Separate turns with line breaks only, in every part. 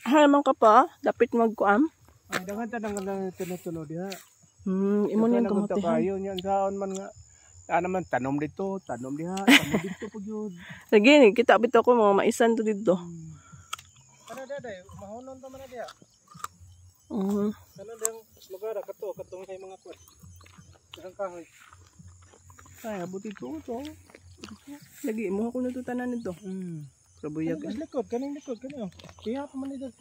Naman ka pa, dapat magkuam.
Ay, dangan tanang lang tinutuno diha.
Imo niyan kamote.
Kayo niyan saon man nga. Naman tanom dito, tanom diha, tanom dito po yun.
Lagi ni kita bitaw ko mga maisan to dito.
Ano daday, mahunon ta man diha.
Ano
dang lugar katong kay mga kwat. Dagang kahoy. Ay, abot ito to.
Lagi mo ako natutanan nito. Kabuyag.
Likod, kaning likod, kanino. Kaya pa man dito.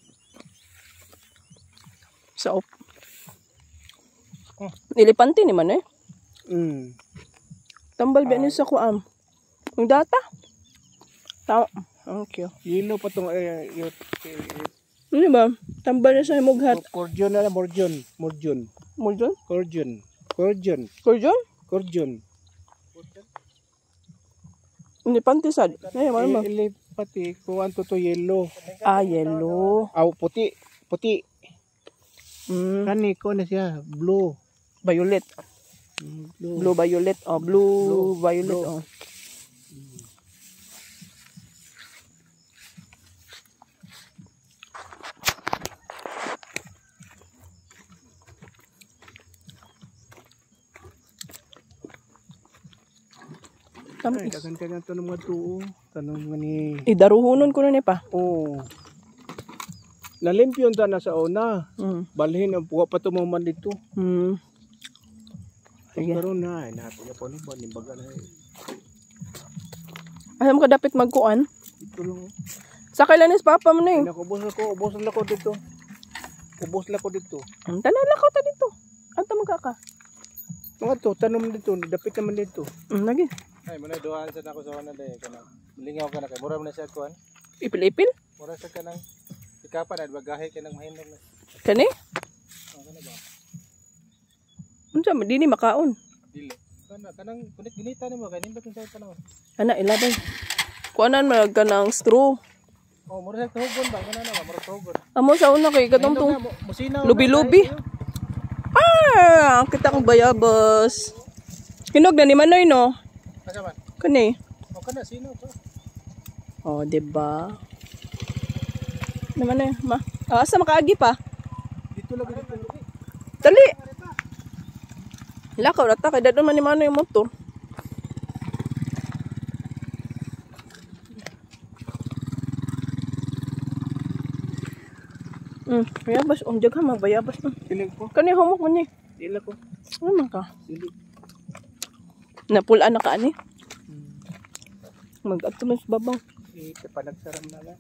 Sa op. Nilipante ni man eh. Tambal ba ni sa kuam? Ang data? Tao. Okay.
Yelo pa tong
Ano ba? Tambal na sa himughat.
Cordion na morjon.
Muljon?
Cordion.
Cordion? Nilipante sad. Ay, ano ba?
Pati kung anto to yellow.
Yellow.
Aw puti. Kani ko na siya blue.
Violet. Blue violet. Blue violet.
Ay, dagan to ng mga tuo. Tanong ni
idaruhunon ko na ni pa.
Nalimpyon ta na sa una. Balhin ang puwa pa tumaman dito. Pero na, natin na po ni baga na.
Alam ka dapat magkuan?
Ito lang.
Sakay lang is papa mo na eh.
Ubos lang ko dito.
Tanan lang ko ta dito. Anta magkaka.
Mga to, tanom dito, dapit naman dito.
Lagi.
Ay, muna duhaan sa nako sa kanila kanang. Lingaw ka na kay mura man siya kuan.
Ipil-ipil?
Mura sa kanang ikapan na bagahe kanang mahinom na.
Kani?
Kana ba?
Unsa man dini makaon?
Dili. Kanang kunit ginita nimo kay nimbat sa panahon.
Ana ilabay. Kuanan man kanang straw.
Mura sa tugon ba kana na mura tugon.
Amo sa una kay katong tong
musinaw.
lubi-lubi. Kita kong bayabas. Hinog na ni Manoy no?
Asa man?
Kani?
Kana sino to?
Diba? Naman na ma. Asa makaagi pa?
Dito lagi dito.
Dali. Lakaw na ta kay dadon man ni Manoy yung motor. Bayabas. Jaga ma bayabas.
Silig ko.
Kani humok man ni.
Dila ko.
Ano man ka?
Silig.
Napulaan na ka ani? Mag-ato mas babaw.
Panagsaram na lang.